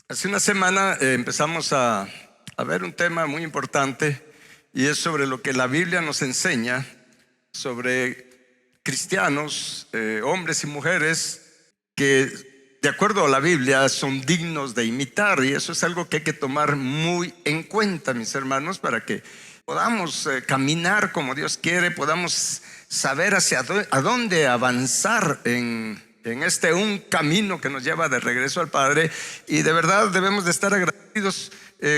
Hace una semana empezamos a ver un tema muy importante y es sobre lo que la Biblia nos enseña sobre cristianos, hombres y mujeres que de acuerdo a la Biblia son dignos de imitar, y eso es algo que hay que tomar muy en cuenta, mis hermanos, para que podamos caminar como Dios quiere, podamos saber a dónde avanzar en un camino que nos lleva de regreso al Padre. Y de verdad debemos de estar agradecidos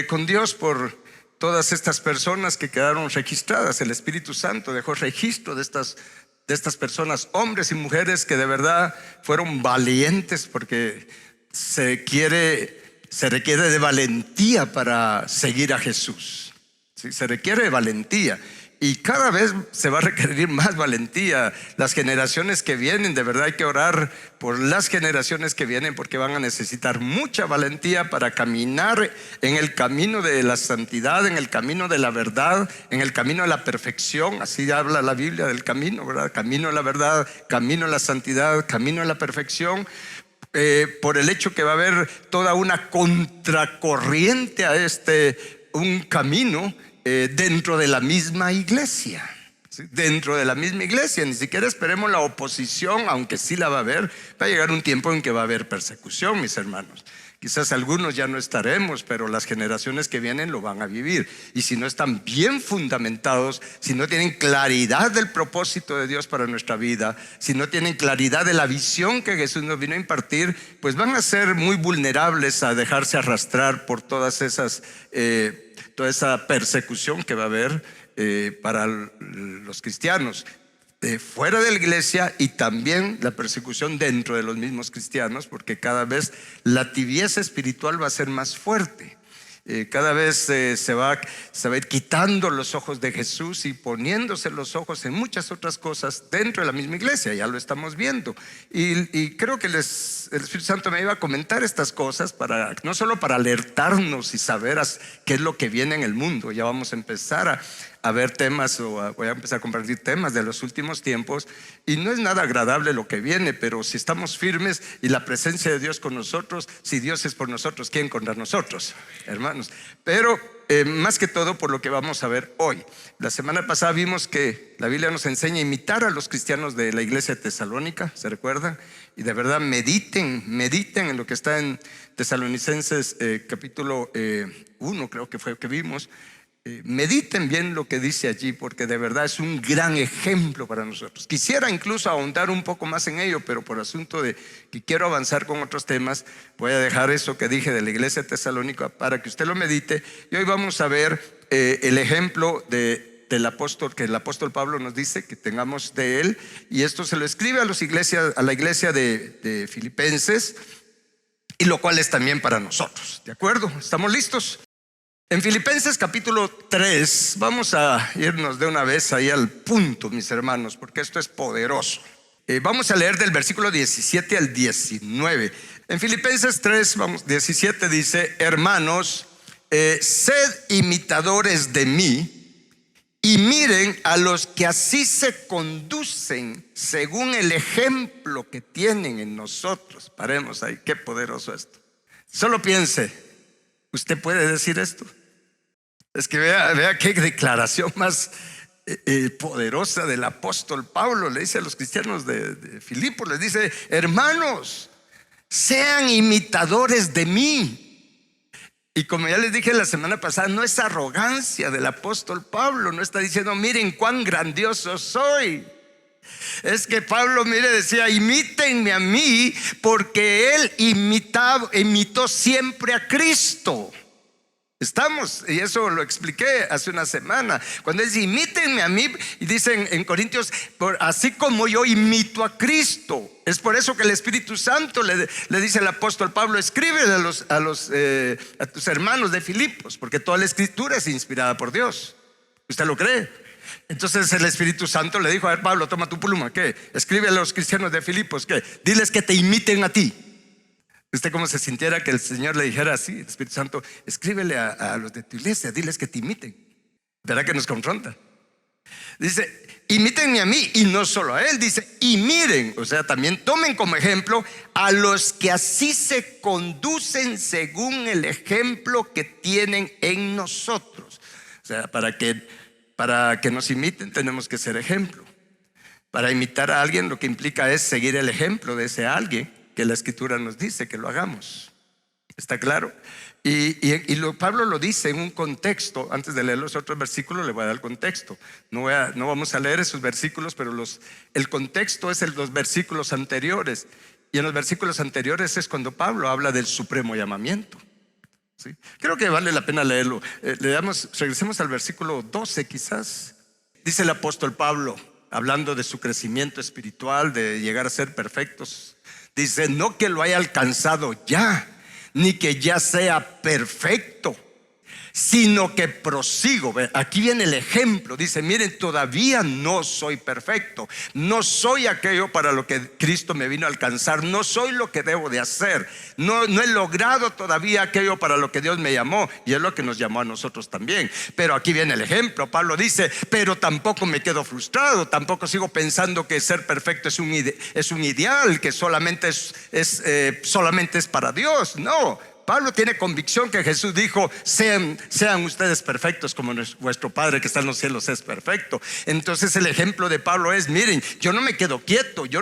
con Dios por todas estas personas que quedaron registradas. El Espíritu Santo dejó registro de estas personas, hombres y mujeres que de verdad fueron valientes, porque se requiere de valentía para seguir a Jesús. Sí, se requiere de valentía. Y cada vez se va a requerir más valentía. Las generaciones que vienen, de verdad hay que orar por las generaciones que vienen, porque van a necesitar mucha valentía para caminar en el camino de la santidad, en el camino de la verdad, en el camino de la perfección. Así habla la Biblia del camino, ¿verdad? Camino de la verdad, camino de la santidad, camino de la perfección. Por el hecho que va a haber toda una contracorriente a un camino dentro de la misma iglesia. ¿Sí? Dentro de la misma iglesia. Ni siquiera esperemos la oposición, aunque sí la va a haber. Va a llegar un tiempo en que va a haber persecución, mis hermanos. Quizás algunos ya no estaremos, pero las generaciones que vienen lo van a vivir. Y si no están bien fundamentados, si no tienen claridad del propósito de Dios para nuestra vida, si no tienen claridad de la visión que Jesús nos vino a impartir, pues van a ser muy vulnerables a dejarse arrastrar por toda esa persecución que va a haber para los cristianos fuera de la iglesia, y también la persecución dentro de los mismos cristianos, porque cada vez la tibieza espiritual va a ser más fuerte. Cada vez se va a ir quitando los ojos de Jesús y poniéndose los ojos en muchas otras cosas dentro de la misma iglesia. Ya lo estamos viendo, y creo que el Espíritu Santo me iba a comentar estas cosas no solo para alertarnos y saber qué es lo que viene en el mundo. Ya vamos a empezar a ver temas, voy a empezar a compartir temas de los últimos tiempos, y no es nada agradable lo que viene, pero si estamos firmes y la presencia de Dios con nosotros, si Dios es por nosotros, ¿quién contra nosotros, hermanos? Pero más que todo por lo que vamos a ver hoy. La semana pasada vimos que la Biblia nos enseña a imitar a los cristianos de la iglesia de Tesalónica, ¿se recuerdan? Y de verdad mediten en lo que está en Tesalonicenses capítulo 1, creo que fue que vimos. Mediten bien lo que dice allí, porque de verdad es un gran ejemplo para nosotros. Quisiera incluso ahondar un poco más en ello, pero por asunto de que quiero avanzar con otros temas, voy a dejar eso que dije de la iglesia de Tesalónica para que usted lo medite. Y hoy vamos a ver el ejemplo del apóstol, que el apóstol Pablo nos dice que tengamos de él, y esto se lo escribe a la iglesia de Filipenses, y lo cual es también para nosotros. ¿De acuerdo? ¿Estamos listos? En Filipenses capítulo 3, vamos a irnos de una vez ahí al punto, mis hermanos, porque esto es poderoso. Vamos a leer del versículo 17 al 19. En Filipenses 3, 17 dice: hermanos, sed imitadores de mí, y miren a los que así se conducen según el ejemplo que tienen en nosotros. Paremos ahí, qué poderoso esto. Solo piense, ¿usted puede decir esto? Es que vea qué declaración más poderosa del apóstol Pablo. Le dice a los cristianos de Filipos, les dice: hermanos, sean imitadores de mí. Y como ya les dije la semana pasada, no es arrogancia del apóstol Pablo. No está diciendo: miren cuán grandioso soy. Es que Pablo, decía: imítenme a mí, porque él imitó siempre a Cristo. Estamos, y eso lo expliqué hace una semana, cuando él dice: imítenme a mí, y dicen en Corintios: así como yo imito a Cristo. Es por eso que el Espíritu Santo le dice al apóstol Pablo: escríbele a tus hermanos de Filipos, porque toda la escritura es inspirada por Dios. ¿Usted lo cree? Entonces el Espíritu Santo le dijo: a ver, Pablo, toma tu pluma, ¿qué? Escribe a los cristianos de Filipos, ¿qué? Diles que te imiten a ti. Usted como se sintiera que el Señor le dijera así, el Espíritu Santo: escríbele a los de tu iglesia, diles que te imiten. ¿Verdad que nos confronta? Dice: imítenme a mí, y no solo a él, dice, y miren, o sea, también tomen como ejemplo a los que así se conducen según el ejemplo que tienen en nosotros. O sea, para que nos imiten tenemos que ser ejemplo. Para imitar a alguien lo que implica es seguir el ejemplo de ese alguien que la Escritura nos dice que lo hagamos. ¿Está claro? Pablo lo dice en un contexto. Antes de leer los otros versículos le voy a dar el contexto. No vamos a leer esos versículos, pero el contexto es los versículos anteriores. Y en los versículos anteriores es cuando Pablo habla del supremo llamamiento. ¿Sí? Creo que vale la pena leerlo. Regresemos al versículo 12 quizás. Dice el apóstol Pablo, hablando de su crecimiento espiritual, de llegar a ser perfectos. Dice, no que lo haya alcanzado ya, ni que ya sea perfecto, sino que prosigo. Aquí viene el ejemplo. Dice, miren, todavía no soy perfecto, no soy aquello para lo que Cristo me vino a alcanzar, no soy lo que debo de hacer, no he logrado todavía aquello para lo que Dios me llamó, y es lo que nos llamó a nosotros también. Pero aquí viene el ejemplo. Pablo dice, pero tampoco me quedo frustrado, tampoco sigo pensando que ser perfecto es un ideal que solamente es para Dios. No, Pablo tiene convicción que Jesús dijo, sean ustedes perfectos como vuestro Padre que está en los cielos es perfecto. Entonces el ejemplo de Pablo es, miren, yo no me quedo quieto, yo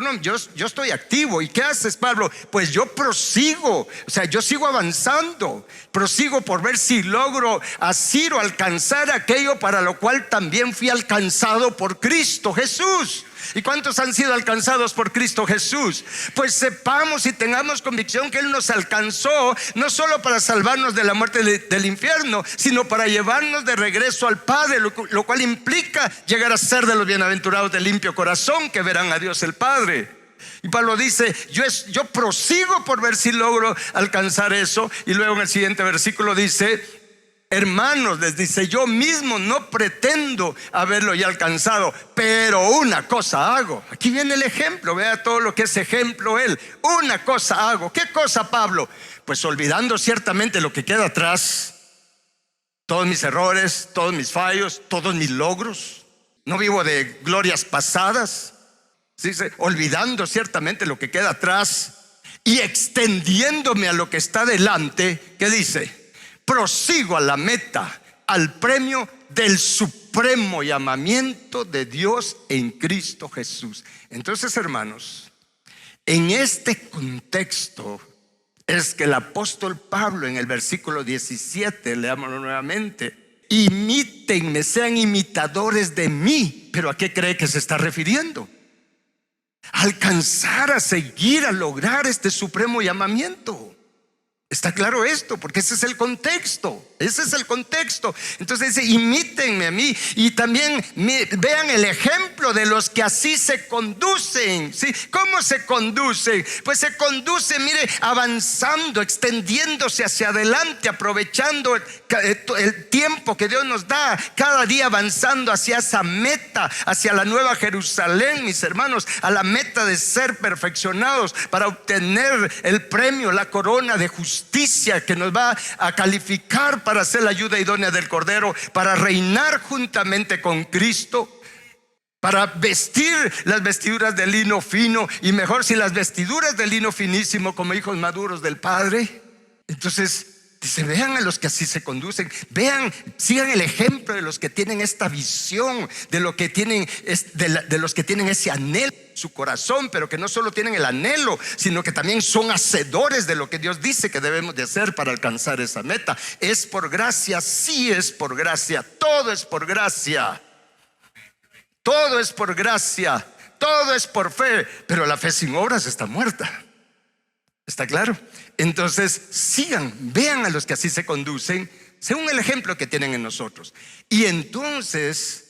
estoy activo. ¿Y qué haces, Pablo? Pues yo prosigo, o sea, yo sigo avanzando, prosigo por ver si logro asir o alcanzar aquello para lo cual también fui alcanzado por Cristo Jesús. ¿Y cuántos han sido alcanzados por Cristo Jesús? Pues sepamos y tengamos convicción que Él nos alcanzó no solo para salvarnos de la muerte del infierno, sino para llevarnos de regreso al Padre, lo cual implica llegar a ser de los bienaventurados de limpio corazón, que verán a Dios el Padre. Y Pablo dice, yo prosigo por ver si logro alcanzar eso. Y luego en el siguiente versículo dice, hermanos, les dice, yo mismo no pretendo haberlo ya alcanzado, pero una cosa hago. Aquí viene el ejemplo, vea todo lo que es ejemplo él. Una cosa hago. ¿Qué cosa, Pablo? Pues olvidando ciertamente lo que queda atrás, todos mis errores, todos mis fallos, todos mis logros. No vivo de glorias pasadas. ¿Sí? Olvidando ciertamente lo que queda atrás y extendiéndome a lo que está delante. ¿Qué dice? Prosigo a la meta, al premio del supremo llamamiento de Dios en Cristo Jesús. Entonces, hermanos, en este contexto es que el apóstol Pablo en el versículo 17, leámoslo nuevamente, imítenme, sean imitadores de mí. ¿Pero a qué cree que se está refiriendo? Alcanzar, a seguir, a lograr este supremo llamamiento. ¿Está claro esto? Porque ese es el contexto. Ese es el contexto. Entonces dice, imítenme a mí. Y también vean el ejemplo de los que así se conducen. ¿Sí? ¿Cómo se conducen? Pues se conducen, mire, avanzando, extendiéndose hacia adelante, aprovechando el tiempo que Dios nos da, cada día avanzando hacia esa meta, hacia la nueva Jerusalén, mis hermanos, a la meta de ser perfeccionados para obtener el premio, la corona de justicia que nos va a calificar para ser la ayuda idónea del Cordero, para reinar juntamente con Cristo, para vestir las vestiduras de lino fino, y mejor si las vestiduras de lino finísimo, como hijos maduros del Padre. Entonces dice, vean a los que así se conducen, vean, sigan el ejemplo de los que tienen esta visión, de los que tienen ese anhelo en su corazón, pero que no solo tienen el anhelo, sino que también son hacedores de lo que Dios dice que debemos de hacer para alcanzar esa meta. Es por gracia, sí es por gracia, todo es por gracia, todo es por gracia, todo es por fe, pero la fe sin obras está muerta. ¿Está claro? Entonces sigan, vean a los que así se conducen según el ejemplo que tienen en nosotros. Y entonces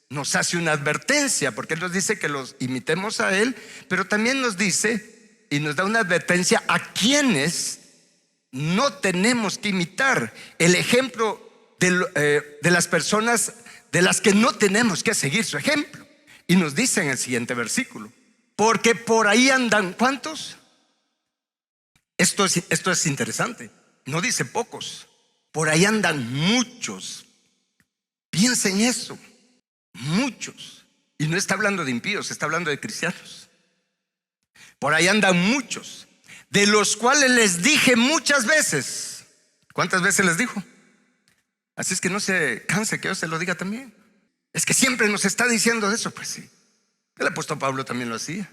nos hace una advertencia, porque Él nos dice que los imitemos a Él, pero también nos dice y nos da una advertencia a quienes no tenemos que imitar. El ejemplo de las personas de las que no tenemos que seguir su ejemplo. Y nos dice en el siguiente versículo, porque por ahí andan, ¿cuántos? Esto es interesante. No dice pocos, por ahí andan muchos. Piensen eso, muchos. Y no está hablando de impíos, está hablando de cristianos. Por ahí andan muchos, de los cuales les dije muchas veces. ¿Cuántas veces les dijo? Así es que no se canse que yo se lo diga también. Es que siempre nos está diciendo eso. Pues sí, el apóstol Pablo también lo hacía.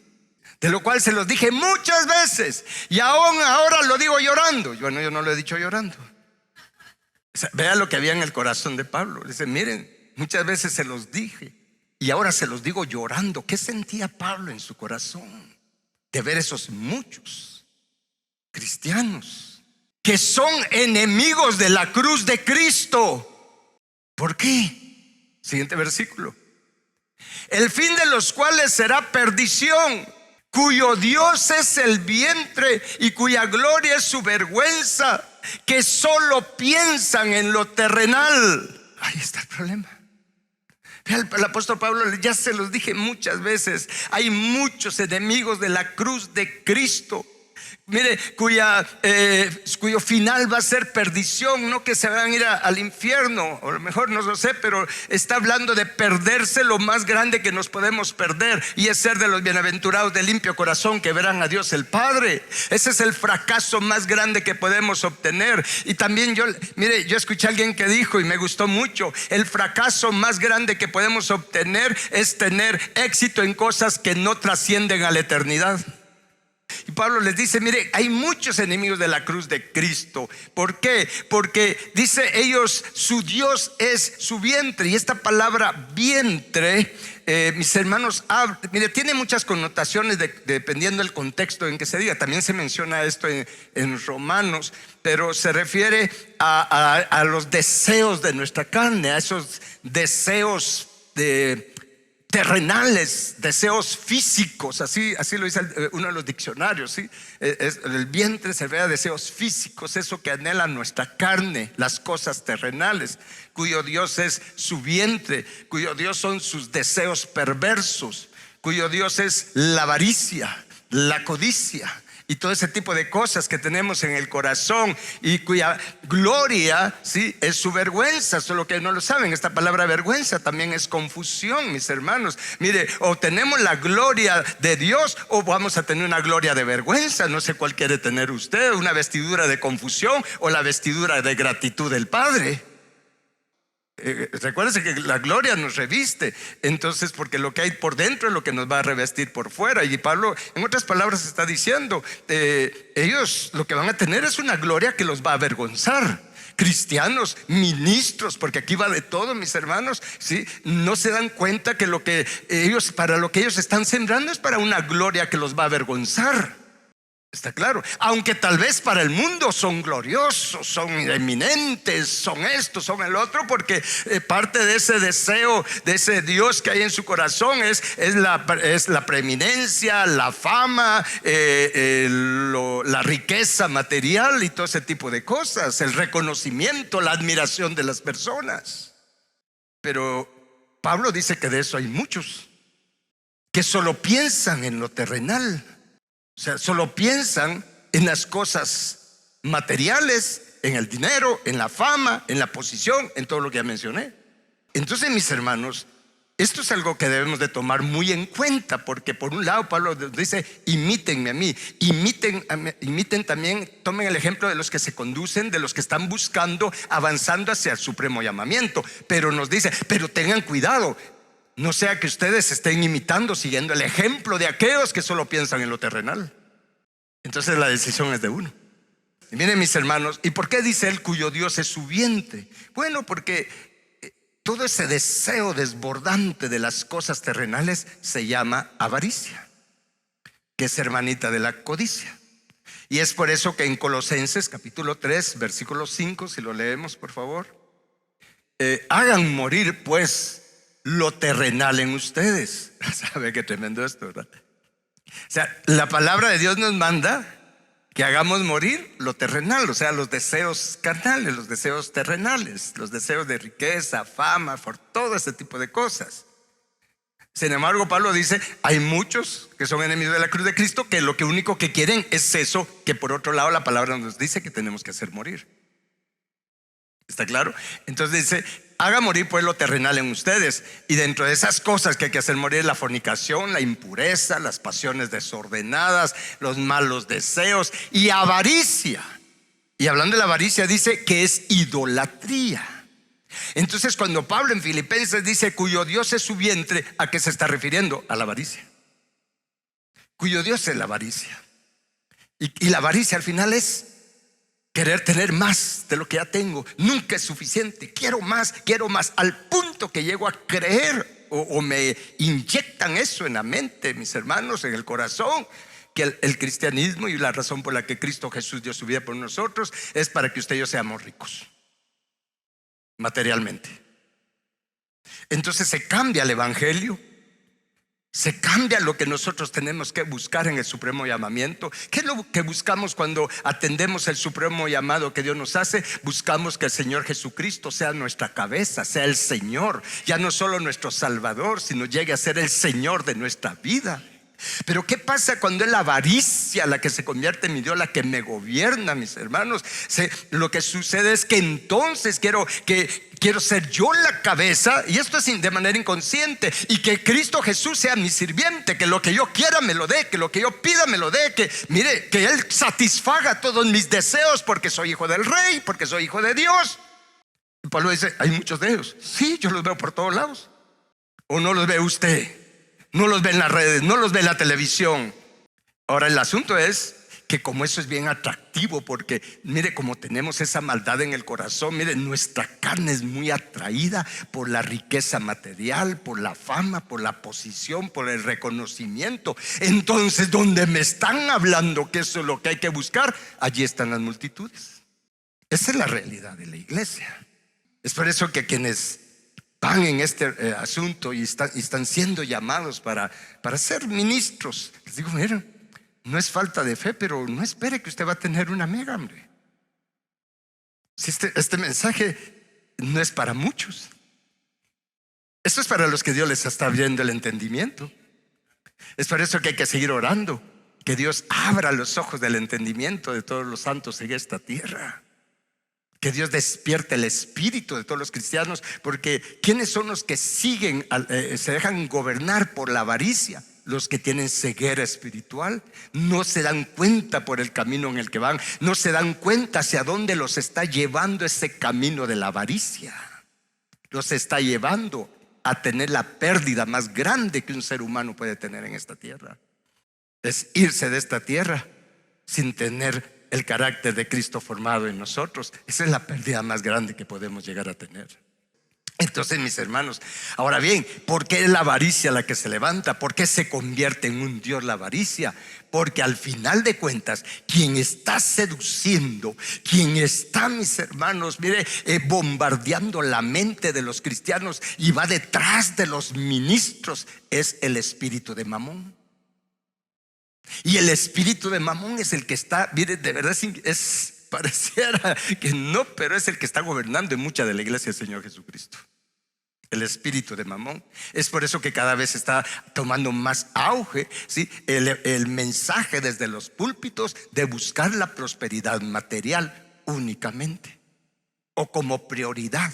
De lo cual se los dije muchas veces, y aún ahora lo digo llorando. Bueno, yo no lo he dicho llorando. O sea, vea lo que había en el corazón de Pablo. Dice, miren, muchas veces se los dije y ahora se los digo llorando. ¿Qué sentía Pablo en su corazón de ver esos muchos cristianos que son enemigos de la cruz de Cristo? ¿Por qué? Siguiente versículo. El fin de los cuales será perdición, cuyo Dios es el vientre y cuya gloria es su vergüenza, que solo piensan en lo terrenal. Ahí está el problema. El apóstol Pablo, ya se los dije muchas veces, hay muchos enemigos de la cruz de Cristo. Mire, cuyo final va a ser perdición, no que se van a ir al infierno, o a lo mejor no lo sé, pero está hablando de perderse lo más grande que nos podemos perder, y es ser de los bienaventurados de limpio corazón, que verán a Dios el Padre. Ese es el fracaso más grande que podemos obtener. Y también yo escuché a alguien que dijo, y me gustó mucho, el fracaso más grande que podemos obtener es tener éxito en cosas que no trascienden a la eternidad. Y Pablo les dice, mire, hay muchos enemigos de la cruz de Cristo. ¿Por qué? Porque dice ellos, su Dios es su vientre. Y esta palabra vientre, mis hermanos, mire, tiene muchas connotaciones dependiendo del contexto en que se diga. También se menciona esto en Romanos, pero se refiere a los deseos de nuestra carne, a esos deseos terrenales, deseos físicos. Así lo dice uno de los diccionarios, ¿sí? El vientre se ve a deseos físicos, eso que anhela nuestra carne, las cosas terrenales, cuyo Dios es su vientre, cuyo Dios son sus deseos perversos, cuyo Dios es la avaricia, la codicia y todo ese tipo de cosas que tenemos en el corazón, y cuya gloria, ¿sí?, es su vergüenza. Solo que no lo saben, esta palabra vergüenza también es confusión, mis hermanos. Mire, o tenemos la gloria de Dios o vamos a tener una gloria de vergüenza. No sé cuál quiere tener usted, una vestidura de confusión o la vestidura de gratitud del Padre. Recuérdense que la gloria nos reviste. Entonces, porque lo que hay por dentro es lo que nos va a revestir por fuera. Y Pablo, en otras palabras, está diciendo, ellos lo que van a tener es una gloria que los va a avergonzar. Cristianos, ministros, porque aquí va de todo, mis hermanos, ¿sí? No se dan cuenta que para lo que ellos están sembrando es para una gloria que los va a avergonzar. Está claro, aunque tal vez para el mundo son gloriosos, son eminentes, son esto, son el otro, porque parte de ese deseo, de ese Dios que hay en su corazón es la preeminencia, la fama, la riqueza material y todo ese tipo de cosas, el reconocimiento, la admiración de las personas. Pero Pablo dice que de eso hay muchos que solo piensan en lo terrenal. O sea, solo piensan en las cosas materiales, en el dinero, en la fama, en la posición, en todo lo que ya mencioné. Entonces, mis hermanos, esto es algo que debemos de tomar muy en cuenta, porque por un lado Pablo dice, imítenme a mí, imiten también, tomen el ejemplo de los que se conducen, de los que están buscando, avanzando hacia el supremo llamamiento. Pero nos dice, pero tengan cuidado, no sea que ustedes estén imitando, siguiendo el ejemplo de aquellos que solo piensan en lo terrenal. Entonces la decisión es de uno. Y miren, mis hermanos, ¿y por qué dice él cuyo Dios es su vientre? Bueno, porque todo ese deseo desbordante de las cosas terrenales se llama avaricia, que es hermanita de la codicia. Y es por eso que en Colosenses capítulo 3 versículo 5, si lo leemos por favor, hagan morir pues lo terrenal en ustedes. ¿Sabe qué tremendo esto, verdad? O sea, la palabra de Dios nos manda que hagamos morir lo terrenal, o sea, los deseos carnales, los deseos terrenales, los deseos de riqueza, fama, por todo ese tipo de cosas. Sin embargo, Pablo dice, hay muchos que son enemigos de la cruz de Cristo, que lo único que quieren es eso, que por otro lado la palabra nos dice que tenemos que hacer morir. ¿Está claro? Entonces dice, haga morir pues lo terrenal en ustedes. Y dentro de esas cosas que hay que hacer morir, la fornicación, la impureza, las pasiones desordenadas, los malos deseos y avaricia. Y hablando de la avaricia, dice que es idolatría. Entonces, cuando Pablo en Filipenses dice cuyo Dios es su vientre, ¿a qué se está refiriendo? A la avaricia. Cuyo Dios es la avaricia. Y la avaricia al final es querer tener más de lo que ya tengo. Nunca es suficiente. Quiero más, al punto que llego a creer o me inyectan eso en la mente, mis hermanos, en el corazón, que el cristianismo y la razón por la que Cristo Jesús dio su vida por nosotros es para que usted y yo seamos ricos materialmente. Entonces se cambia el evangelio. Se cambia lo que nosotros tenemos que buscar en el supremo llamamiento. ¿Qué es lo que buscamos cuando atendemos el supremo llamado que Dios nos hace? Buscamos que el Señor Jesucristo sea nuestra cabeza, sea el Señor, ya no solo nuestro Salvador, sino llegue a ser el Señor de nuestra vida. Pero ¿qué pasa cuando es la avaricia la que se convierte en mi Dios, la que me gobierna, mis hermanos? Lo que sucede es que entonces quiero ser yo la cabeza, y esto es de manera inconsciente, y que Cristo Jesús sea mi sirviente, que lo que yo quiera me lo dé, que lo que yo pida me lo dé, que mire, que Él satisfaga todos mis deseos porque soy hijo del Rey, porque soy hijo de Dios. Y Pablo dice, hay muchos de ellos. Sí, yo los veo por todos lados. ¿O no los ve usted? No los ve en las redes, no los ve en la televisión. Ahora el asunto es que como eso es bien atractivo, porque mire, como tenemos esa maldad en el corazón, mire, nuestra carne es muy atraída por la riqueza material, por la fama, por la posición, por el reconocimiento. Entonces, donde me están hablando que eso es lo que hay que buscar, allí están las multitudes. Esa es la realidad de la iglesia. Es por eso que quienes van en este asunto y están siendo llamados para ser ministros, les digo, miren, no es falta de fe, pero no espere que usted va a tener una mega, hombre. Si este mensaje no es para muchos. Esto es para los que Dios les está abriendo el entendimiento. Es por eso que hay que seguir orando, que Dios abra los ojos del entendimiento de todos los santos en esta tierra. Que Dios despierte el espíritu de todos los cristianos, porque ¿quiénes son los que siguen, se dejan gobernar por la avaricia? Los que tienen ceguera espiritual. No se dan cuenta por el camino en el que van, no se dan cuenta hacia dónde los está llevando ese camino de la avaricia. Los está llevando a tener la pérdida más grande que un ser humano puede tener en esta tierra. Es irse de esta tierra sin tener el carácter de Cristo formado en nosotros. Esa es la pérdida más grande que podemos llegar a tener. Entonces, mis hermanos, ahora bien, ¿por qué es la avaricia la que se levanta? ¿Por qué se convierte en un Dios la avaricia? Porque al final de cuentas, quien está seduciendo, quien está, mis hermanos, mire, bombardeando la mente de los cristianos y va detrás de los ministros, es el espíritu de Mamón. Y el espíritu de Mamón es el que está, mire, de verdad pareciera que no, pero es el que está gobernando en mucha de la iglesia del Señor Jesucristo. El espíritu de Mamón. Es por eso que cada vez está tomando más auge, ¿sí? el mensaje desde los púlpitos de buscar la prosperidad material únicamente o como prioridad.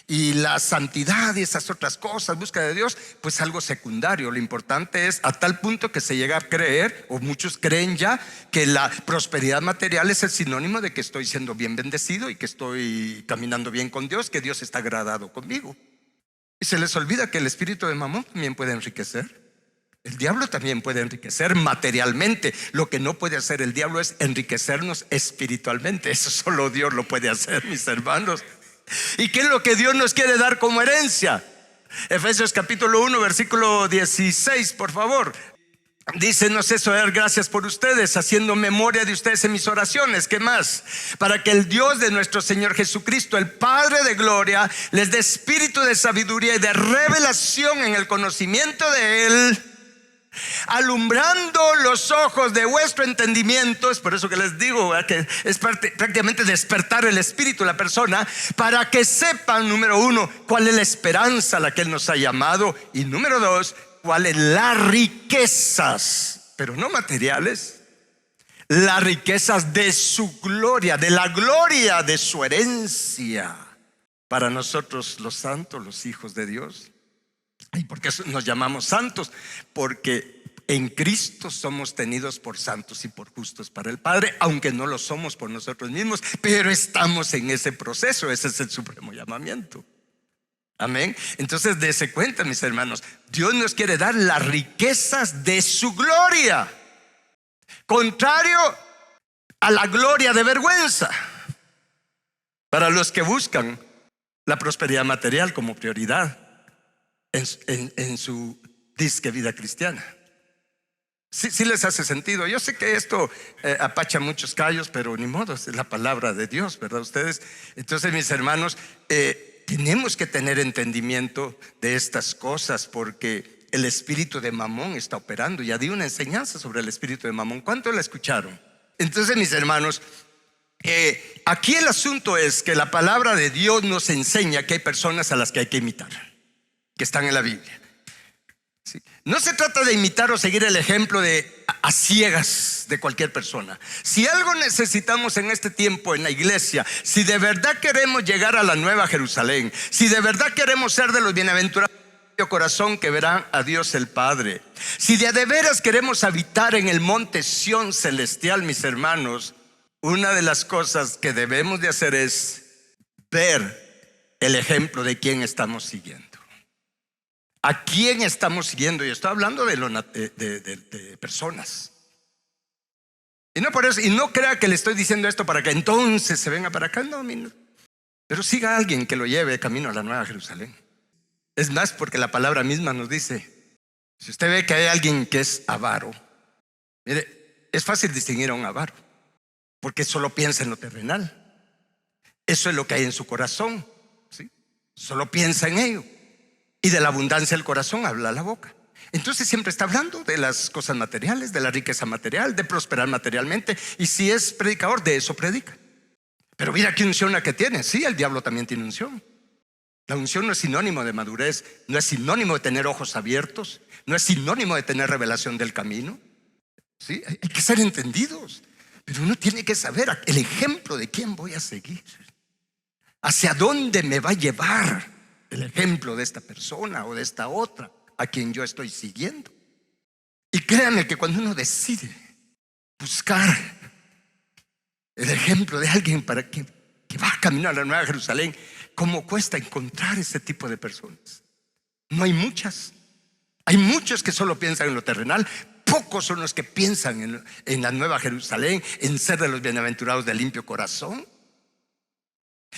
Y la santidad y esas otras cosas, búsqueda de Dios, pues algo secundario. Lo importante es a tal punto que se llega a creer, o muchos creen ya, que la prosperidad material es el sinónimo de que estoy siendo bien bendecido y que estoy caminando bien con Dios, que Dios está agradado conmigo. Y se les olvida que el espíritu de Mamón también puede enriquecer. El diablo también puede enriquecer materialmente. Lo que no puede hacer el diablo es enriquecernos espiritualmente. Eso solo Dios lo puede hacer, mis hermanos. ¿Y qué es lo que Dios nos quiere dar como herencia? Efesios capítulo 1 versículo 16, por favor. Dice: no ceso de dar gracias por ustedes, haciendo memoria de ustedes en mis oraciones. ¿Qué más? Para que el Dios de nuestro Señor Jesucristo, el Padre de gloria, les dé espíritu de sabiduría y de revelación en el conocimiento de Él, alumbrando los ojos de vuestro entendimiento. Es por eso que les digo, ¿verdad?, que es prácticamente despertar el espíritu de la persona, para que sepan, número uno, cuál es la esperanza a la que Él nos ha llamado, y número dos, cuáles las riquezas, pero no materiales, las riquezas de su gloria, de la gloria de su herencia. para nosotros los santos, los hijos de Dios. ¿Y por qué nos llamamos santos? Porque en Cristo somos tenidos por santos y por justos para el Padre, aunque no lo somos por nosotros mismos, pero estamos en ese proceso. Ese es el supremo llamamiento. Amén. Entonces, dése cuenta, mis hermanos, Dios nos quiere dar las riquezas de su gloria, contrario a la gloria de vergüenza, para los que buscan la prosperidad material como prioridad en su disque vida cristiana. Sí les hace sentido. Yo sé que esto apacha muchos callos, pero ni modo, es la palabra de Dios, ¿verdad ustedes? Entonces, mis hermanos, tenemos que tener entendimiento de estas cosas, porque el espíritu de Mamón está operando. Ya di una enseñanza sobre el espíritu de Mamón. ¿Cuántos la escucharon? Entonces, mis hermanos, aquí el asunto es que la palabra de Dios nos enseña que hay personas a las que hay que imitar, que están en la Biblia. ¿Sí? No se trata de imitar o seguir el ejemplo a ciegas de cualquier persona. Si algo necesitamos en este tiempo en la iglesia, si de verdad queremos llegar a la Nueva Jerusalén, si de verdad queremos ser de los bienaventurados de corazón que verán a Dios el Padre, si de veras queremos habitar en el monte Sión celestial, mis hermanos, una de las cosas que debemos de hacer es ver el ejemplo de quién estamos siguiendo. ¿A quién estamos siguiendo? Y estoy hablando de personas. Y no por eso, y no crea que le estoy diciendo esto para que entonces se venga para acá. No, pero siga a alguien que lo lleve camino a la Nueva Jerusalén. Es más, porque la palabra misma nos dice, si usted ve que hay alguien que es avaro, mire, es fácil distinguir a un avaro, porque solo piensa en lo terrenal. Eso es lo que hay en su corazón, ¿sí? Solo piensa en ello. Y de la abundancia del corazón habla la boca. Entonces siempre está hablando de las cosas materiales, de la riqueza material, de prosperar materialmente. Y si es predicador, de eso predica. Pero mira qué unción la que tiene. Sí, el diablo también tiene unción. La unción no es sinónimo de madurez, no es sinónimo de tener ojos abiertos, no es sinónimo de tener revelación del camino. ¿Sí? Hay que ser entendidos. Pero uno tiene que saber el ejemplo de quién voy a seguir, hacia dónde me va a llevar el ejemplo de esta persona o de esta otra a quien yo estoy siguiendo. Y créanme que cuando uno decide buscar el ejemplo de alguien para que va camino a la Nueva Jerusalén, ¿cómo cuesta encontrar ese tipo de personas? No hay muchas. Hay muchos que solo piensan en lo terrenal. Pocos son los que piensan en la Nueva Jerusalén, en ser de los bienaventurados de limpio corazón.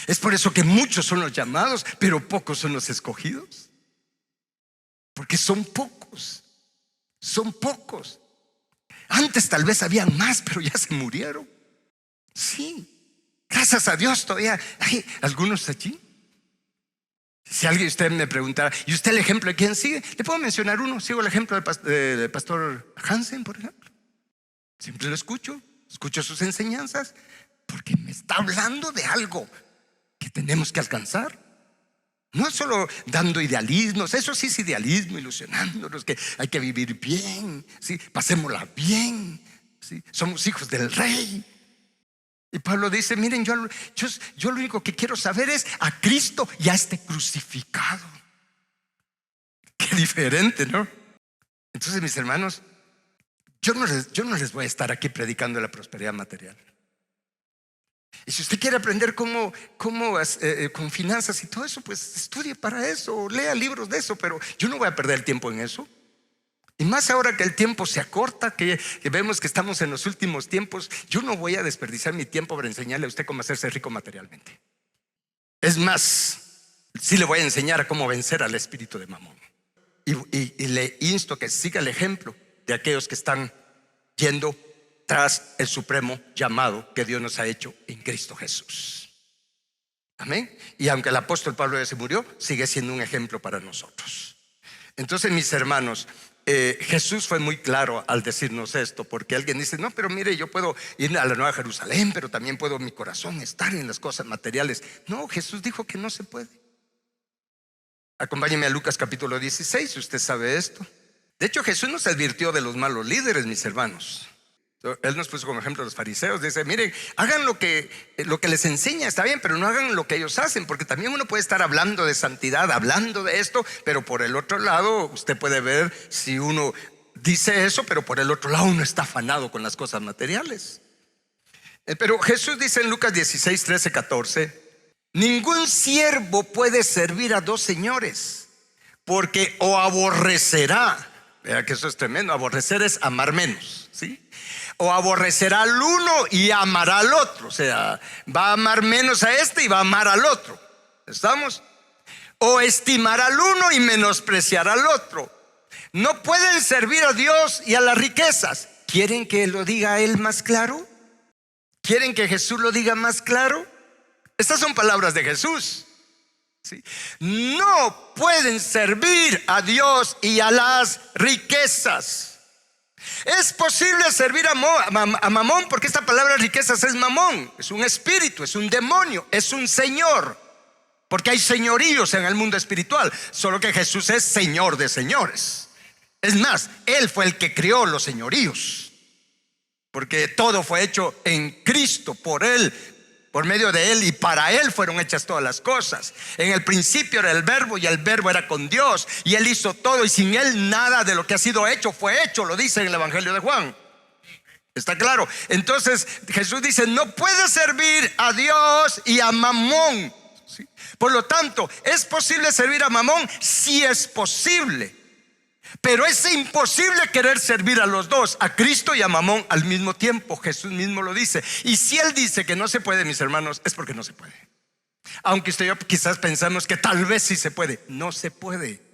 Es por eso que muchos son los llamados, pero pocos son los escogidos. Porque son pocos. Son pocos. Antes tal vez habían más, pero ya se murieron. Sí, gracias a Dios todavía hay algunos allí. Si alguien de ustedes me preguntara, ¿y usted el ejemplo de quién sigue? Le puedo mencionar uno. Sigo el ejemplo del pastor Hansen, por ejemplo. Siempre lo escucho sus enseñanzas, porque me está hablando de algo que tenemos que alcanzar. No solo dando idealismos, eso sí es idealismo, ilusionándonos que hay que vivir bien, ¿sí? Pasémosla bien, ¿sí? Somos hijos del rey. Y Pablo dice, miren, yo lo único que quiero saber es a Cristo y a este crucificado. Qué diferente, ¿no? Entonces, mis hermanos, yo no les voy a estar aquí predicando la prosperidad material. Y si usted quiere aprender cómo con finanzas y todo eso, pues estudie para eso, lea libros de eso, pero yo no voy a perder el tiempo en eso. Y más ahora que el tiempo se acorta, que vemos que estamos en los últimos tiempos, yo no voy a desperdiciar mi tiempo para enseñarle a usted cómo hacerse rico materialmente. Es más, sí le voy a enseñar a cómo vencer al espíritu de Mamón. Y le insto que siga el ejemplo de aquellos que están yendo tras el supremo llamado que Dios nos ha hecho en Cristo Jesús. Amén. Y aunque el apóstol Pablo ya se murió, sigue siendo un ejemplo para nosotros. Entonces, mis hermanos, Jesús fue muy claro al decirnos esto, porque alguien dice, no, pero mire, yo puedo ir a la Nueva Jerusalén, pero también puedo mi corazón estar en las cosas materiales. No, Jesús dijo que no se puede. Acompáñeme a Lucas capítulo 16, si usted sabe esto. De hecho, Jesús nos advirtió de los malos líderes, mis hermanos. Él nos puso como ejemplo a los fariseos. Dice, miren, hagan lo que les enseña, está bien, pero no hagan lo que ellos hacen, porque también uno puede estar hablando de santidad, hablando de esto, pero por el otro lado usted puede ver si uno dice eso, pero por el otro lado uno está afanado con las cosas materiales. Pero Jesús dice en Lucas 16, 13, 14: ningún siervo puede servir a dos señores, porque o aborrecerá, vea que eso es tremendo, aborrecer es amar menos, ¿sí? O aborrecerá al uno y amará al otro, o sea, va a amar menos a este y va a amar al otro. ¿Estamos? O estimará al uno y menospreciará al otro. No pueden servir a Dios y a las riquezas. ¿Quieren que lo diga él más claro? ¿Quieren que Jesús lo diga más claro? Estas son palabras de Jesús, ¿sí? No pueden servir a Dios y a las riquezas. Es posible servir a Mamón, porque esta palabra riquezas es mamón, es un espíritu, es un demonio, es un señor, porque hay señoríos en el mundo espiritual, solo que Jesús es Señor de señores. Es más, Él fue el que creó los señoríos, porque todo fue hecho en Cristo, por Él, por medio de Él y para Él fueron hechas todas las cosas. En el principio era el verbo y el verbo era con Dios, y Él hizo todo, y sin Él nada de lo que ha sido hecho fue hecho, lo dice en el Evangelio de Juan. ¿Está claro? Entonces Jesús dice, no puede servir a Dios y a Mamón, ¿sí? Por lo tanto, ¿es posible servir a Mamón? Sí es posible, pero es imposible querer servir a los dos, a Cristo y a Mamón al mismo tiempo. Jesús mismo lo dice. Y si Él dice que no se puede, mis hermanos, es porque no se puede. Aunque usted y yo quizás pensamos que tal vez sí se puede. No se puede.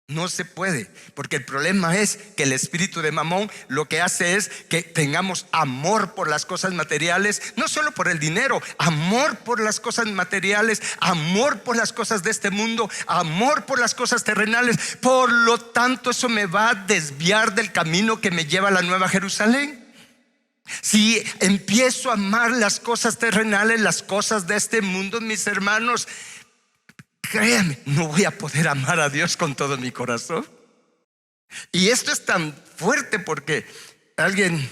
No se puede, porque el problema es que el espíritu de Mamón lo que hace es que tengamos amor por las cosas materiales, no solo por el dinero, amor por las cosas materiales, amor por las cosas de este mundo, amor por las cosas terrenales. Por lo tanto, eso me va a desviar del camino que me lleva a la Nueva Jerusalén. Si empiezo a amar las cosas terrenales, las cosas de este mundo, mis hermanos, créame, no voy a poder amar a Dios con todo mi corazón. Y esto es tan fuerte porque alguien,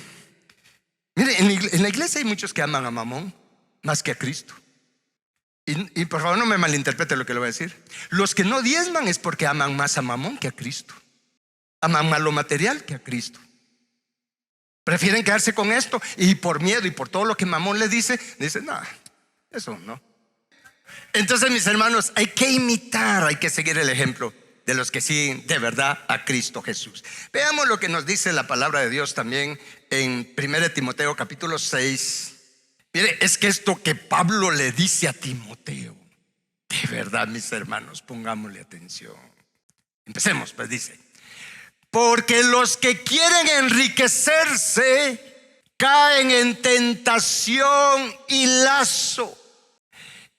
mire, en la iglesia hay muchos que aman a Mamón más que a Cristo. Y por favor no me malinterprete lo que le voy a decir. Los que no diezman es porque aman más a Mamón que a Cristo. Aman más lo material que a Cristo. Prefieren quedarse con esto y por miedo y por todo lo que Mamón les dice, dicen, no, eso no. Entonces, mis hermanos, hay que imitar, hay que seguir el ejemplo de los que siguen de verdad a Cristo Jesús. Veamos lo que nos dice la palabra de Dios también en 1 Timoteo capítulo 6. Mire, es que esto que Pablo le dice a Timoteo, de verdad, mis hermanos, pongámosle atención. Empecemos, pues dice: porque los que quieren enriquecerse caen en tentación y lazo,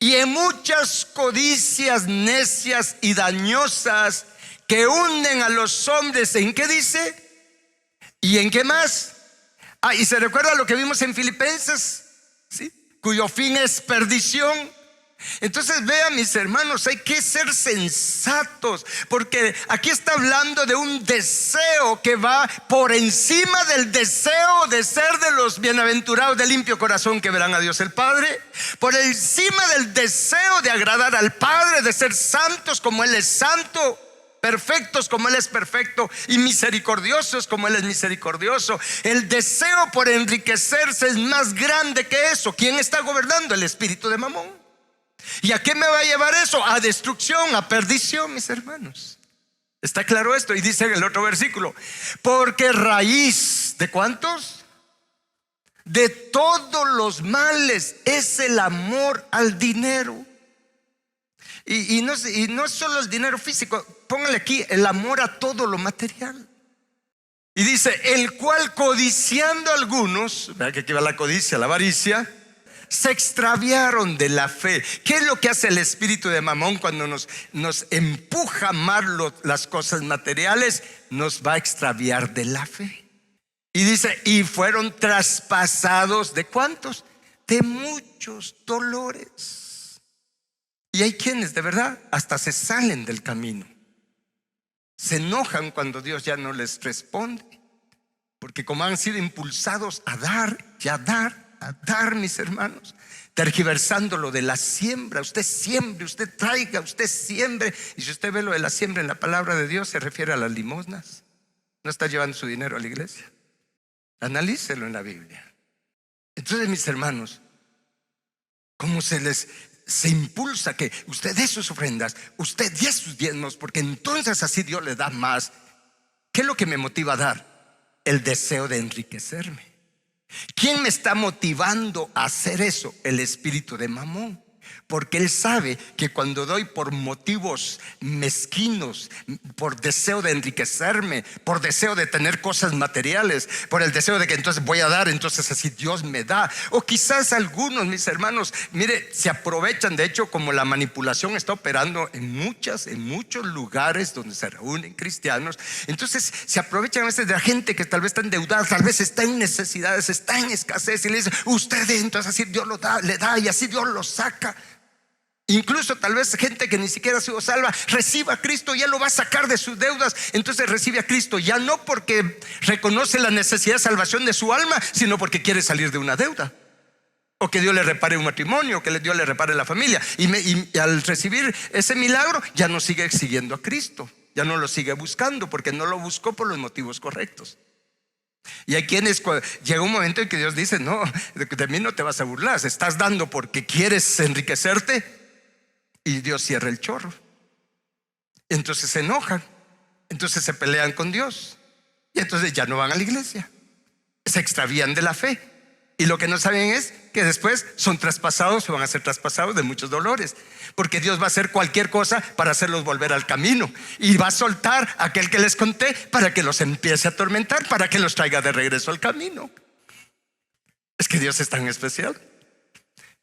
y en muchas codicias necias y dañosas que hunden a los hombres. ¿En qué dice? ¿Y en qué más? Y se recuerda lo que vimos en Filipenses, ¿sí? Cuyo fin es perdición. Entonces vean, mis hermanos, hay que ser sensatos, porque aquí está hablando de un deseo que va por encima del deseo de ser de los bienaventurados de limpio corazón, que verán a Dios el Padre, por encima del deseo de agradar al Padre, de ser santos como Él es santo, perfectos como Él es perfecto, y misericordiosos como Él es misericordioso. El deseo por enriquecerse es más grande que eso. ¿Quién está gobernando? El espíritu de Mamón. ¿Y a qué me va a llevar eso? A destrucción, a perdición, mis hermanos. ¿Está claro esto? Y dice en el otro versículo: porque raíz ¿de cuántos? De todos los males es el amor al dinero. Y no es solo el dinero físico, póngale aquí el amor a todo lo material. Y dice: el cual codiciando algunos, vea que aquí va la codicia, la avaricia, se extraviaron de la fe. ¿Qué es lo que hace el espíritu de Mamón cuando nos empuja a amar las cosas materiales? Nos va a extraviar de la fe. Y dice: y fueron traspasados ¿de cuántos? De muchos dolores. Y hay quienes de verdad hasta se salen del camino, se enojan cuando Dios ya no les responde. Porque como han sido impulsados a dar y a dar, mis hermanos, tergiversando lo de la siembra. Usted siembre, usted traiga, usted siembre. Y si usted ve lo de la siembra en la palabra de Dios, se refiere a las limosnas. No está llevando su dinero a la iglesia. Analícelo en la Biblia. Entonces, mis hermanos, ¿cómo se impulsa que usted dé sus ofrendas, usted dé sus diezmos? Porque entonces así Dios le da más. ¿Qué es lo que me motiva a dar? El deseo de enriquecerme. ¿Quién me está motivando a hacer eso? El espíritu de Mamón. Porque él sabe que cuando doy por motivos mezquinos, por deseo de enriquecerme, por deseo de tener cosas materiales, por el deseo de que entonces voy a dar, entonces así Dios me da. O quizás algunos, mis hermanos, mire, se aprovechan. De hecho, como la manipulación está operando en muchos lugares donde se reúnen cristianos, entonces se aprovechan a veces de la gente que tal vez está endeudada, tal vez está en necesidades, está en escasez, y le dicen: usted, entonces así Dios lo da, le da, y así Dios lo saca. Incluso tal vez gente que ni siquiera ha sido salva reciba a Cristo, ya lo va a sacar de sus deudas. Entonces recibe a Cristo ya no porque reconoce la necesidad de salvación de su alma, sino porque quiere salir de una deuda, o que Dios le repare un matrimonio, que Dios le repare la familia. Y al recibir ese milagro ya no sigue siguiendo a Cristo, ya no lo sigue buscando, porque no lo buscó por los motivos correctos. Y hay quienes, llega un momento en que Dios dice: no, de mí no te vas a burlar, estás dando porque quieres enriquecerte. Y Dios cierra el chorro. Entonces se enojan, entonces se pelean con Dios, y entonces ya no van a la iglesia, se extravían de la fe. Y lo que no saben es que después son traspasados, o van a ser traspasados de muchos dolores, porque Dios va a hacer cualquier cosa para hacerlos volver al camino, y va a soltar a aquel que les conté para que los empiece a atormentar, para que los traiga de regreso al camino. Es que Dios es tan especial.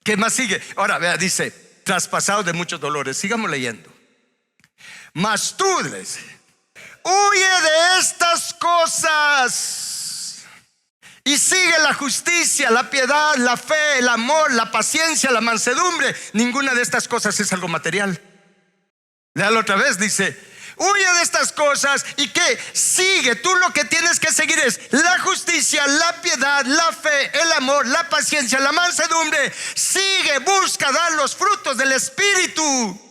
¿Qué más sigue? Ahora vea, dice: traspasados de muchos dolores. Sigamos leyendo. Mas tú les huye de estas cosas y sigue la justicia, la piedad, la fe, el amor, la paciencia, la mansedumbre. Ninguna de estas cosas es algo material. Léalo otra vez, dice: huye de estas cosas. ¿Y qué? Sigue. Tú lo que tienes que seguir es la justicia, la piedad, la fe, el amor, la paciencia, la mansedumbre. Sigue, busca dar los frutos del Espíritu,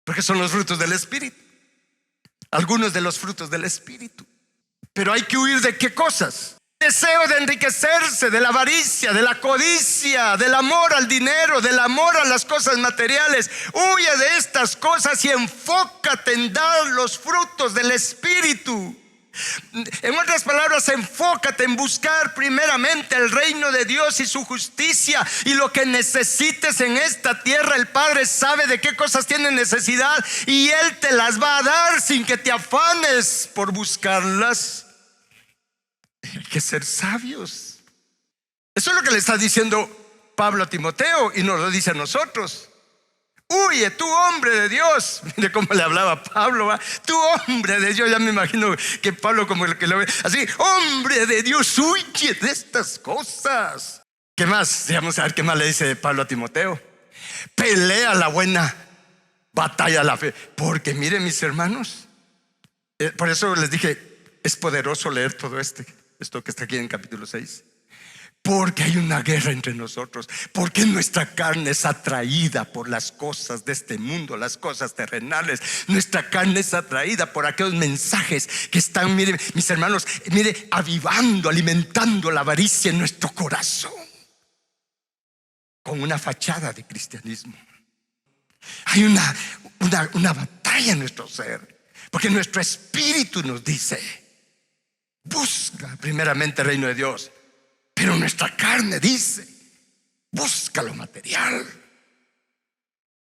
porque son los frutos del Espíritu, algunos de los frutos del Espíritu. Pero hay que huir de ¿qué cosas? Deseo de enriquecerse, de la avaricia, de la codicia, del amor al dinero, del amor a las cosas materiales. Huye de estas cosas y enfócate en dar los frutos del Espíritu. En otras palabras, enfócate en buscar primeramente el reino de Dios y su justicia, y lo que necesites en esta tierra, el Padre sabe de qué cosas tienes necesidad, y Él te las va a dar sin que te afanes por buscarlas. Hay que ser sabios. Eso es lo que le está diciendo Pablo a Timoteo, y nos lo dice a nosotros. Huye, tú hombre de Dios. Mire cómo le hablaba Pablo, ¿va? Tú hombre de Dios. Ya me imagino que Pablo como el que lo ve así: hombre de Dios, huye de estas cosas. ¿Qué más? Vamos a ver qué más le dice Pablo a Timoteo. Pelea la buena batalla de la fe. Porque miren, mis hermanos, por eso les dije, es poderoso leer todo esto que está aquí en capítulo 6. Porque hay una guerra entre nosotros, porque nuestra carne es atraída por las cosas de este mundo, las cosas terrenales. Nuestra carne es atraída por aquellos mensajes que están, mire, mis hermanos, mire, avivando, alimentando la avaricia en nuestro corazón, con una fachada de cristianismo. Hay una batalla en nuestro ser, porque nuestro espíritu nos dice: busca primeramente el reino de Dios. Pero nuestra carne dice: busca lo material.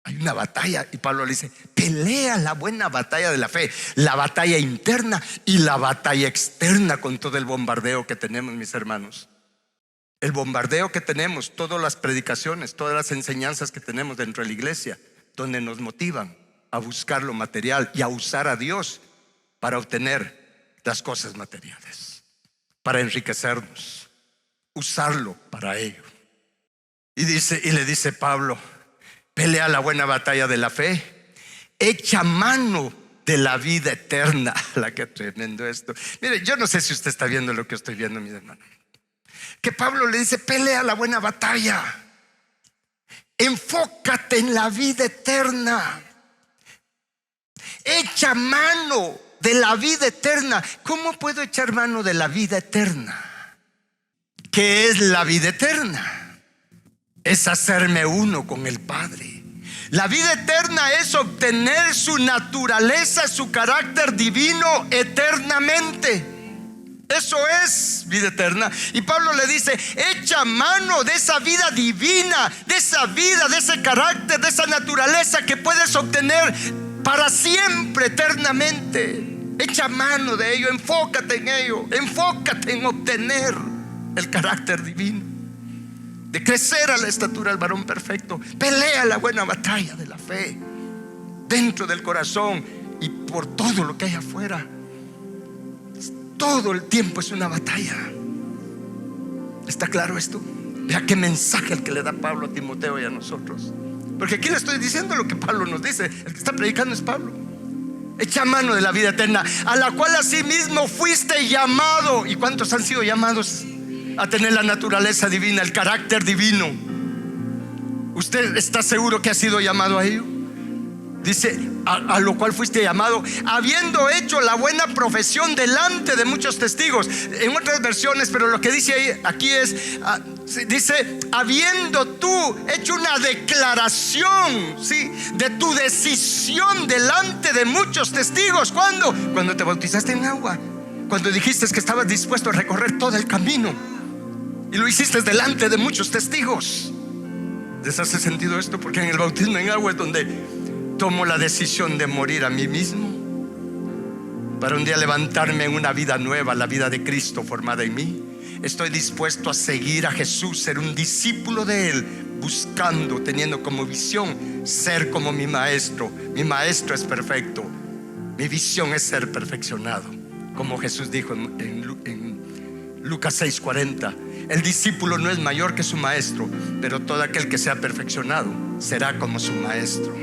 Hay una batalla, y Pablo le dice: pelea la buena batalla de la fe, la batalla interna y la batalla externa, con todo el bombardeo que tenemos, mis hermanos. El bombardeo que tenemos, todas las predicaciones, todas las enseñanzas que tenemos dentro de la iglesia, donde nos motivan a buscar lo material y a usar a Dios para obtener las cosas materiales, para enriquecernos, usarlo para ello. Y le dice Pablo: pelea la buena batalla de la fe, echa mano de la vida eterna. La que tremendo esto. Mire, yo no sé si usted está viendo lo que estoy viendo, mis hermanos. Que Pablo le dice: pelea la buena batalla, enfócate en la vida eterna, echa mano de la vida eterna. ¿Cómo puedo echar mano de la vida eterna? ¿Qué es la vida eterna? Es hacerme uno con el Padre. La vida eterna es obtener su naturaleza, su carácter divino eternamente. Eso es vida eterna. Y Pablo le dice: echa mano de esa vida divina, de esa vida, de ese carácter, de esa naturaleza que puedes obtener para siempre, eternamente. Echa mano de ello, enfócate en ello, enfócate en obtener el carácter divino, de crecer a la estatura del varón perfecto. Pelea la buena batalla de la fe dentro del corazón y por todo lo que hay afuera. Todo el tiempo es una batalla. ¿Está claro esto? Vea qué mensaje el que le da Pablo a Timoteo y a nosotros. Porque aquí le estoy diciendo lo que Pablo nos dice. El que está predicando es Pablo. Echa mano de la vida eterna, a la cual asimismo fuiste llamado. ¿Y cuántos han sido llamados a tener la naturaleza divina, el carácter divino? ¿Usted está seguro que ha sido llamado a ello? Dice: a lo cual fuiste llamado, habiendo hecho la buena profesión delante de muchos testigos. En otras versiones, pero lo que dice ahí, aquí es, dice: habiendo tú hecho una declaración, ¿sí?, de tu decisión delante de muchos testigos. ¿Cuándo? Cuando te bautizaste en agua, cuando dijiste que estabas dispuesto a recorrer todo el camino, y lo hiciste delante de muchos testigos. ¿Les hace sentido esto? Porque en el bautismo en agua es donde tomo la decisión de morir a mí mismo para un día levantarme en una vida nueva, la vida de Cristo formada en mí. Estoy dispuesto a seguir a Jesús, ser un discípulo de Él, buscando, teniendo como visión ser como mi maestro. Mi maestro es perfecto, mi visión es ser perfeccionado, como Jesús dijo en Lucas 6:40. El discípulo no es mayor que su maestro, pero todo aquel que sea perfeccionado será como su maestro.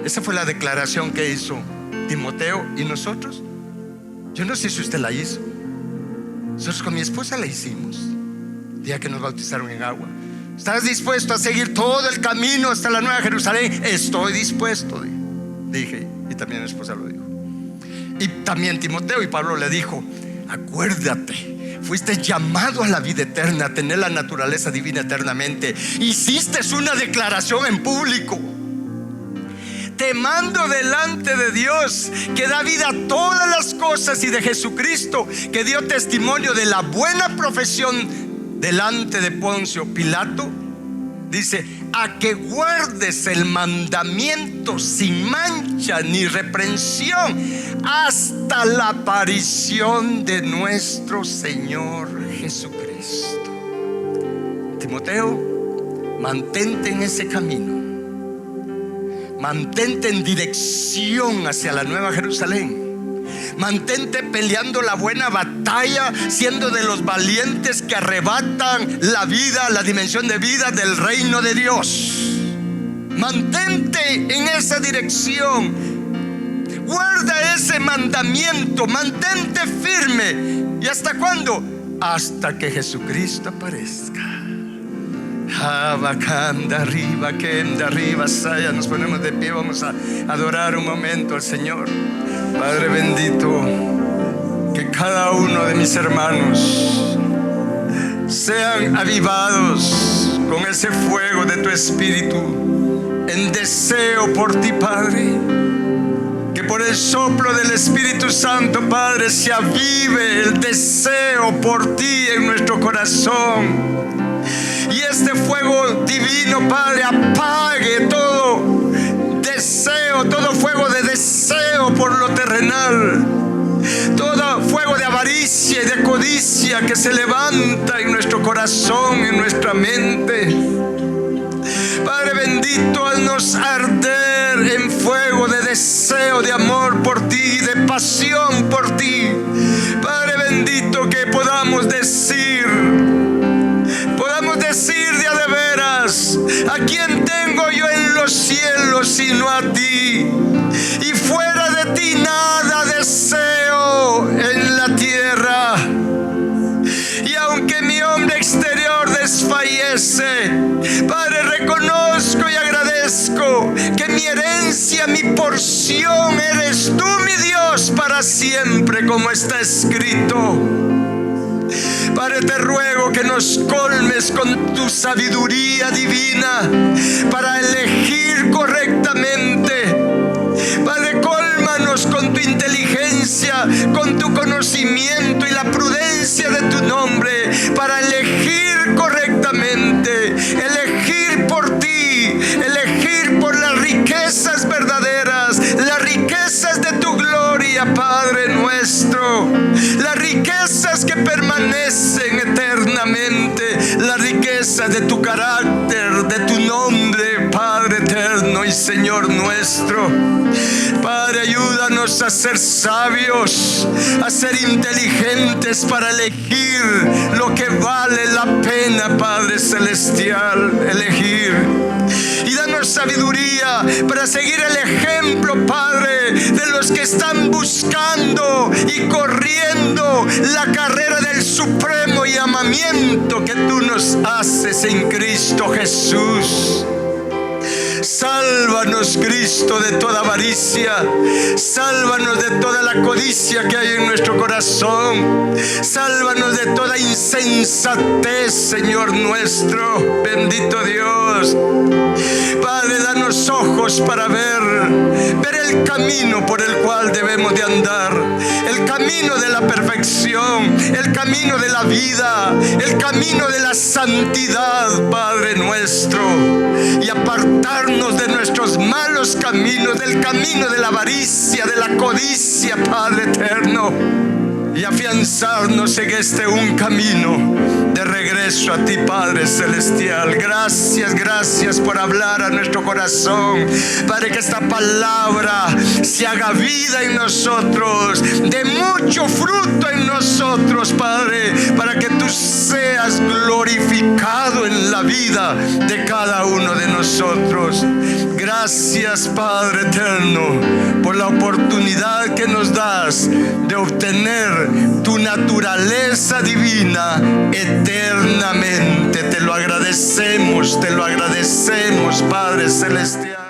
Esa fue la declaración que hizo Timoteo. ¿Y nosotros? Yo no sé si usted la hizo. Nosotros con mi esposa la hicimos el día que nos bautizaron en agua. ¿Estás dispuesto a seguir todo el camino hasta la Nueva Jerusalén? Estoy dispuesto, dije. Y también mi esposa lo dijo. Y también Timoteo. Y Pablo le dijo: acuérdate, fuiste llamado a la vida eterna, a tener la naturaleza divina eternamente. Hiciste una declaración en público. Te mando delante de Dios, que da vida a todas las cosas, y de Jesucristo, que dio testimonio de la buena profesión delante de Poncio Pilato. Dice: a que guardes el mandamiento sin mancha ni reprensión hasta la aparición de nuestro Señor Jesucristo. Timoteo, mantente en ese camino. Mantente en dirección hacia la Nueva Jerusalén. Mantente peleando la buena batalla, siendo de los valientes que arrebatan la vida, la dimensión de vida del reino de Dios. Mantente en esa dirección. Guarda ese mandamiento. Mantente firme. ¿Y hasta cuándo? Hasta que Jesucristo aparezca. Nos ponemos de pie, vamos a adorar un momento al Señor. Padre bendito, que cada uno de mis hermanos sean avivados con ese fuego de tu espíritu, en deseo por ti, Padre. Que por el soplo del Espíritu Santo, Padre, se avive el deseo por ti en nuestro corazón. Y este fuego divino, Padre, apague todo deseo, todo fuego de deseo por lo terrenal, todo fuego de avaricia y de codicia que se levanta en nuestro corazón, en nuestra mente. Padre bendito, haznos arder en fuego de deseo, de amor por ti, de pasión por ti. Padre bendito, que podamos decir de a de veras: ¿a quién tengo yo en los cielos sino a ti? Y fuera de merece. Padre, reconozco y agradezco que mi herencia, mi porción eres tú, mi Dios, para siempre, como está escrito. Padre, te ruego que nos colmes con tu sabiduría divina para elegir correctamente. Padre, cólmanos con tu inteligencia, con tu conocimiento y la prudencia de tu nombre para elegir correctamente, elegir por ti, elegir por las riquezas verdaderas, las riquezas de tu gloria, Padre nuestro, las riquezas que permanecen eternamente, las riquezas de tu carácter, de tu nombre, Padre eterno y Señor nuestro. Padre, ayúdanos a ser sabios, a ser inteligentes para elegir lo que vale la pena, Padre celestial, elegir. Y danos sabiduría para seguir el ejemplo, Padre, de los que están buscando y corriendo la carrera del supremo llamamiento que tú nos haces en Cristo Jesús. Sálvanos, Cristo, de toda avaricia. Sálvanos de toda la codicia que hay en nuestro corazón. Sálvanos de toda insensatez, Señor nuestro. Bendito Dios. Padre, danos ojos para ver el camino por el cual debemos de andar. El camino de la perfección, el camino de la vida, el camino de la santidad, Padre nuestro. Y apartarnos de nuestros malos caminos, del camino de la avaricia, de la codicia, Padre eterno, y afianzarnos en este un camino de regreso a ti, Padre celestial. Gracias, gracias por hablar a nuestro corazón, Padre, que esta palabra se haga vida en nosotros, de mucho fruto en nosotros, Padre, para que tú seas glorificado en la vida de cada uno de nosotros. Gracias, Padre eterno, por la oportunidad que nos das de obtener tu naturaleza divina eternamente. Te lo agradecemos, Padre celestial.